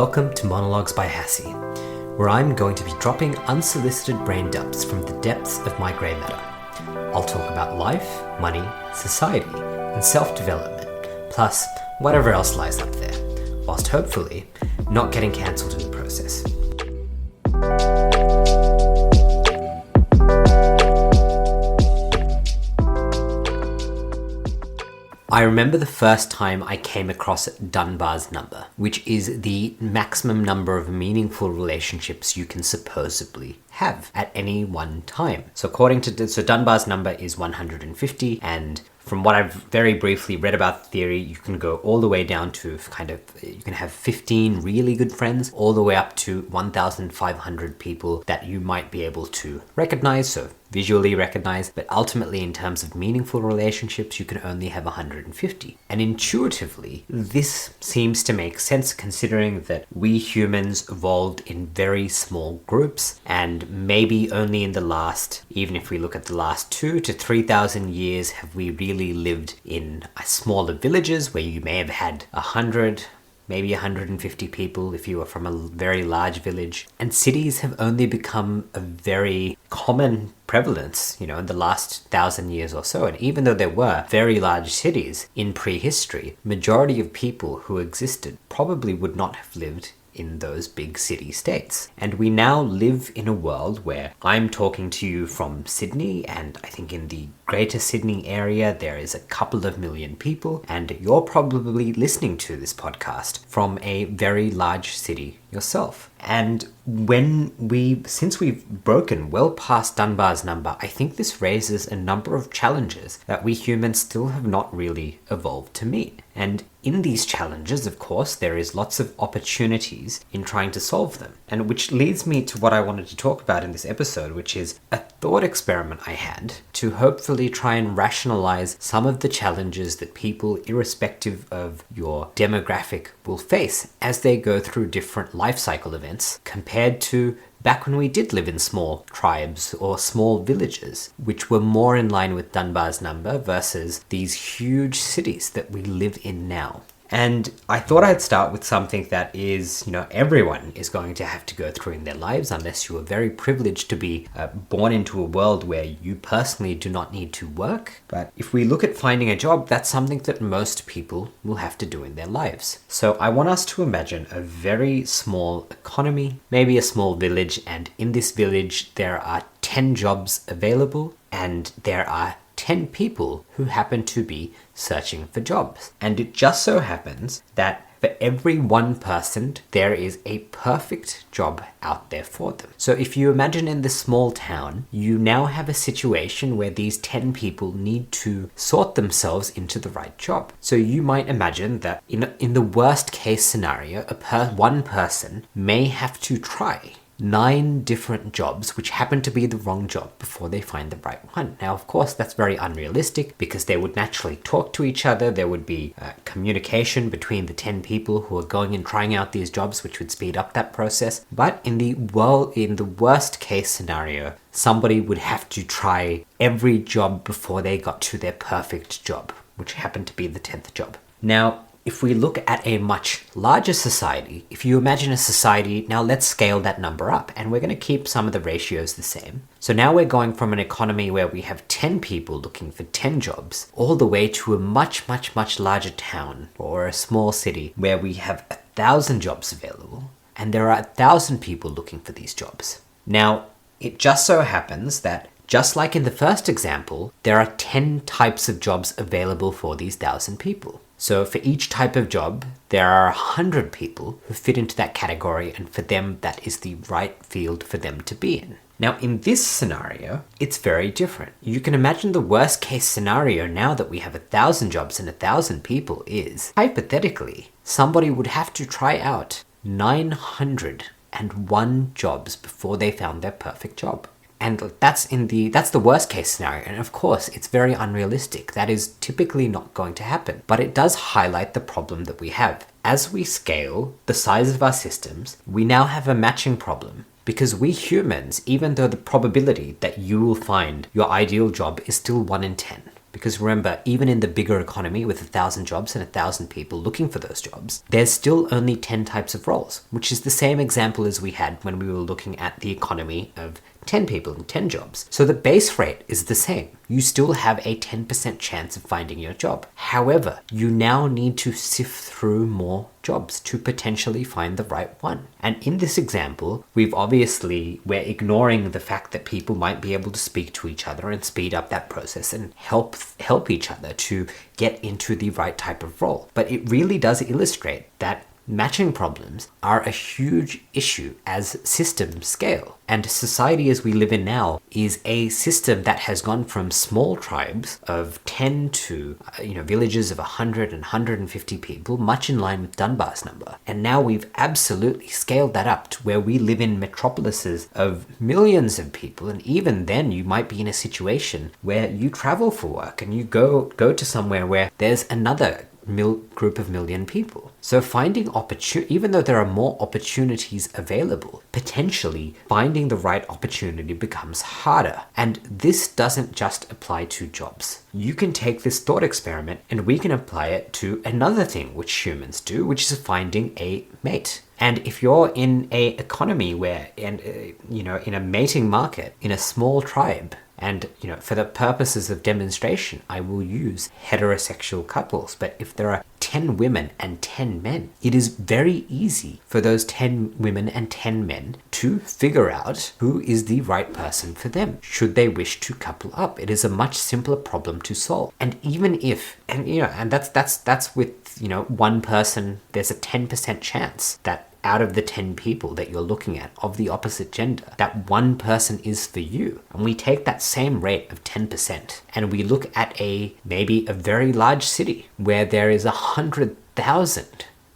Welcome to Monologues by Hassie, where I'm going to be dropping unsolicited brain dumps from the depths of my grey matter. I'll talk about life, money, society, and self-development, plus whatever else lies up there, whilst hopefully not getting cancelled in the process. I remember the first time I came across Dunbar's number, which is the maximum number of meaningful relationships you can supposedly have at any one time. So Dunbar's number is 150, and from what I've very briefly read about the theory, you can go all the way down to you can have 15 really good friends, all the way up to 1,500 people that you might be able to recognize, so visually recognize, but ultimately in terms of meaningful relationships, you can only have 150. And intuitively, this seems to make sense considering that we humans evolved in very small groups, and maybe only in the last, even if we look at the last 2,000 to 3,000 years, have we really lived in smaller villages where you may have had 100, maybe 150 people if you were from a very large village. And cities have only become a very common prevalence, in the last 1,000 years or so. And even though there were very large cities in prehistory, majority of people who existed probably would not have lived in those big city states. And we now live in a world where I'm talking to you from Sydney, and I think in the Greater Sydney area there is a couple of million people, and you're probably listening to this podcast from a very large city yourself. And since we've broken well past Dunbar's number, I think this raises a number of challenges that we humans still have not really evolved to meet. And in these challenges, of course, there is lots of opportunities in trying to solve them. And which leads me to what I wanted to talk about in this episode, which is a thought experiment I had to hopefully try and rationalize some of the challenges that people, irrespective of your demographic, will face as they go through different life cycle events compared to back when we did live in small tribes or small villages, which were more in line with Dunbar's number versus these huge cities that we live in now. And I thought I'd start with something that is, everyone is going to have to go through in their lives unless you are very privileged to be born into a world where you personally do not need to work. But if we look at finding a job, that's something that most people will have to do in their lives. So I want us to imagine a very small economy, maybe a small village, and in this village there are 10 jobs available, and there are 10 people who happen to be searching for jobs. And it just so happens that for every one person, there is a perfect job out there for them. So if you imagine in this small town, you now have a situation where these 10 people need to sort themselves into the right job. So you might imagine that in the worst case scenario, one person may have to try 9 different jobs which happen to be the wrong job before they find the right one. Now, of course, that's very unrealistic because they would naturally talk to each other. There would be communication between the 10 people who are going and trying out these jobs, which would speed up that process. But in the worst case scenario, somebody would have to try every job before they got to their perfect job, which happened to be the 10th job. Now, if we look at a much larger society, if you imagine a society, now let's scale that number up, and we're going to keep some of the ratios the same. So now we're going from an economy where we have 10 people looking for 10 jobs, all the way to a much, much, much larger town or a small city where we have 1,000 jobs available, and there are 1,000 people looking for these jobs. Now, it just so happens that just like in the first example, there are 10 types of jobs available for these 1,000 people. So for each type of job, there are 100 people who fit into that category, and for them, that is the right field for them to be in. Now, in this scenario, it's very different. You can imagine the worst case scenario now that we have 1,000 jobs and 1,000 people is, hypothetically, somebody would have to try out 901 jobs before they found their perfect job. And that's the worst case scenario. And of course, it's very unrealistic. That is typically not going to happen. But it does highlight the problem that we have. As we scale the size of our systems, we now have a matching problem. Because we humans, even though the probability that you will find your ideal job is still 1 in 10, Because remember, even in the bigger economy with 1,000 jobs and 1,000 people looking for those jobs, there's still only 10 types of roles, which is the same example as we had when we were looking at the economy of 10 people and 10 jobs. So the base rate is the same. You still have a 10% chance of finding your job. However, you now need to sift through more jobs to potentially find the right one. And in this example, we're ignoring the fact that people might be able to speak to each other and speed up that process and help each other to get into the right type of role. But it really does illustrate that matching problems are a huge issue as systems scale. And society as we live in now is a system that has gone from small tribes of 10 to, villages of 100 and 150 people, much in line with Dunbar's number. And now we've absolutely scaled that up to where we live in metropolises of millions of people. And even then you might be in a situation where you travel for work and you go to somewhere where there's another group of million people. So finding even though there are more opportunities available, potentially finding the right opportunity becomes harder. And this doesn't just apply to jobs. You can take this thought experiment and we can apply it to another thing which humans do, which is finding a mate. And if you're in a economy where, in a mating market, in a small tribe, and, for the purposes of demonstration, I will use heterosexual couples. But if there are 10 women and 10 men, it is very easy for those 10 women and 10 men to figure out who is the right person for them, should they wish to couple up. It is a much simpler problem to solve. And even if, and that's with, one person, there's a 10% chance that out of the 10 people that you're looking at of the opposite gender, that one person is for you. And we take that same rate of 10% and we look at maybe a very large city where there is 100,000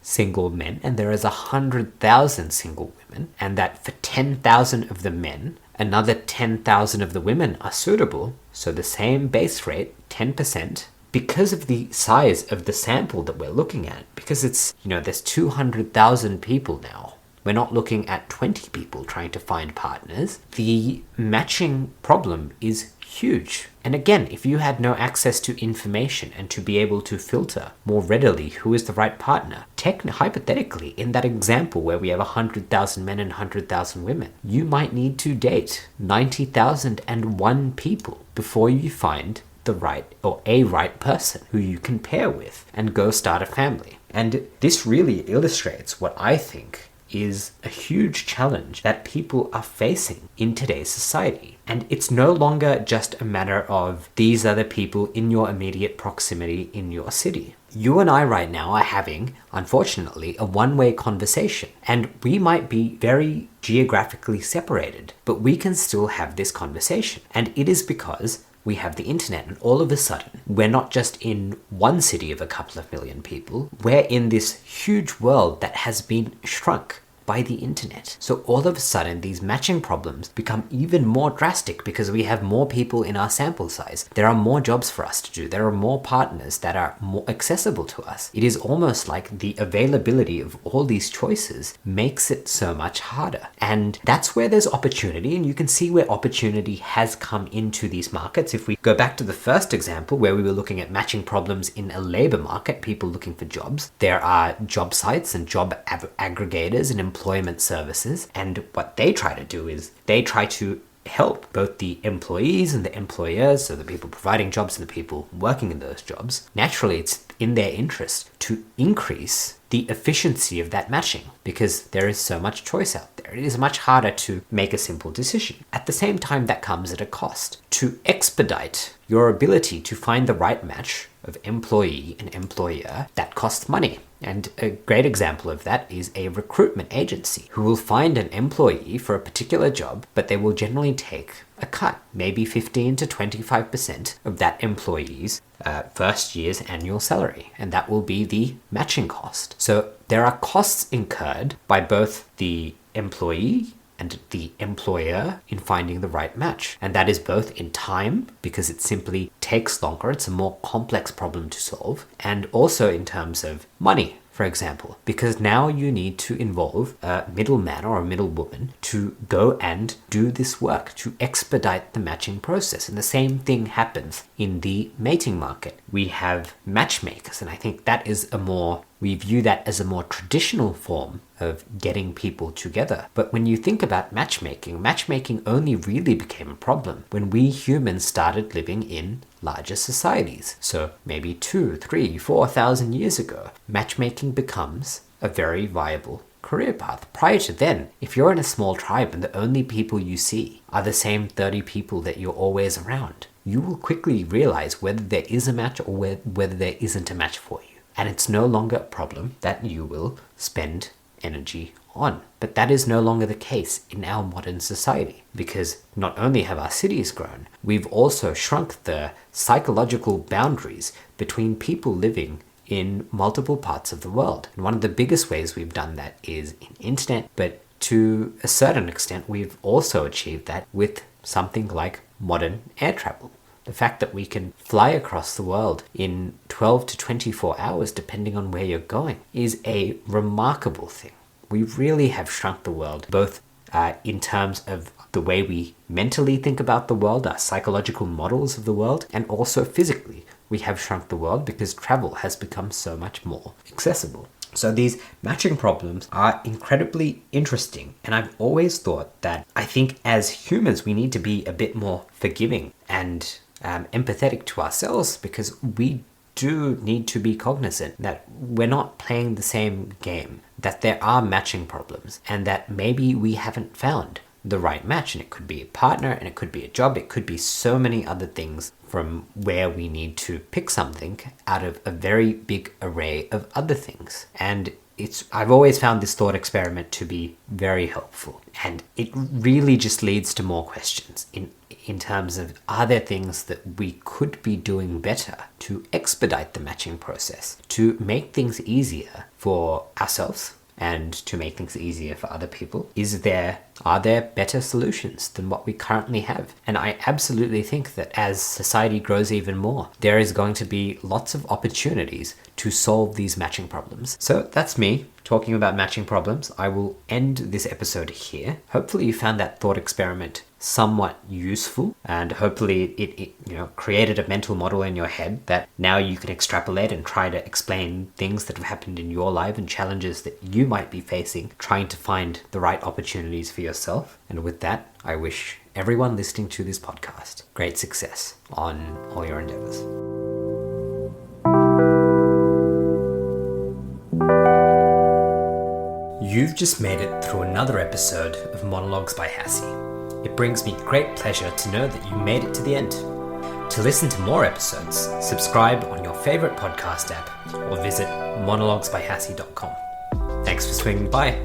single men and there is 100,000 single women, and that for 10,000 of the men, another 10,000 of the women are suitable. So the same base rate, 10%, because of the size of the sample that we're looking at, because it's, there's 200,000 people now. We're not looking at 20 people trying to find partners. The matching problem is huge. And again, if you had no access to information and to be able to filter more readily who is the right partner, hypothetically, in that example where we have 100,000 men and 100,000 women, you might need to date 90,001 people before you find the right person who you can pair with and go start a family. And this really illustrates what I think is a huge challenge that people are facing in today's society. And it's no longer just a matter of these are the people in your immediate proximity in your city. You and I right now are having, unfortunately, a one-way conversation, and we might be very geographically separated, but we can still have this conversation. And it is because we have the internet, and all of a sudden, we're not just in one city of a couple of million people, we're in this huge world that has been shrunk by the internet. So all of a sudden, these matching problems become even more drastic because we have more people in our sample size. There are more jobs for us to do. There are more partners that are more accessible to us. It is almost like the availability of all these choices makes it so much harder. And that's where there's opportunity, and you can see where opportunity has come into these markets. If we go back to the first example where we were looking at matching problems in a labor market, people looking for jobs, there are job sites and job aggregators and employment services, and what they try to do is they try to help both the employees and the employers, so the people providing jobs and the people working in those jobs. Naturally, it's in their interest to increase the efficiency of that matching because there is so much choice out there. It is much harder to make a simple decision. At the same time, that comes at a cost. To expedite your ability to find the right match of employee and employer, that costs money. And a great example of that is a recruitment agency who will find an employee for a particular job, but they will generally take a cut, maybe 15 to 25% of that employee's first year's annual salary. And that will be the matching cost. So there are costs incurred by both the employee and the employer in finding the right match. And that is both in time, because it simply takes longer, it's a more complex problem to solve, and also in terms of money for example, because now you need to involve a middleman or a middlewoman to go and do this work, to expedite the matching process. And the same thing happens in the mating market. We have matchmakers, and I think that is we view that as a more traditional form of getting people together. But when you think about matchmaking only really became a problem when we humans started living in larger societies. So maybe 2, 3, 4,000 years ago, matchmaking becomes a very viable career path. Prior to then, if you're in a small tribe and the only people you see are the same 30 people that you're always around, you will quickly realize whether there is a match or whether there isn't a match for you. And it's no longer a problem that you will spend energy on. But that is no longer the case in our modern society, because not only have our cities grown, we've also shrunk the psychological boundaries between people living in multiple parts of the world. And one of the biggest ways we've done that is in internet, but to a certain extent, we've also achieved that with something like modern air travel. The fact that we can fly across the world in 12 to 24 hours, depending on where you're going, is a remarkable thing. We really have shrunk the world, both in terms of the way we mentally think about the world, our psychological models of the world, and also physically. We have shrunk the world because travel has become so much more accessible. So these matching problems are incredibly interesting. And I've always thought that I think as humans, we need to be a bit more forgiving and empathetic to ourselves, because we do need to be cognizant that we're not playing the same game, that there are matching problems, and that maybe we haven't found the right match. And it could be a partner, and it could be a job, it could be so many other things from where we need to pick something out of a very big array of other things. And I've always found this thought experiment to be very helpful, and it really just leads to more questions in terms of, are there things that we could be doing better to expedite the matching process, to make things easier for ourselves and to make things easier for other people? Are there better solutions than what we currently have? And I absolutely think that as society grows even more, there is going to be lots of opportunities to solve these matching problems. So that's me talking about matching problems. I will end this episode here. Hopefully you found that thought experiment somewhat useful, and hopefully it created a mental model in your head that now you can extrapolate and try to explain things that have happened in your life and challenges that you might be facing, trying to find the right opportunities for yourself. And with that, I wish everyone listening to this podcast great success on all your endeavors. You've just made it through another episode of Monologues by Hassie. It brings me great pleasure to know that you made it to the end. To listen to more episodes, subscribe on your favorite podcast app or visit monologuesbyhassie.com. Thanks for swinging by.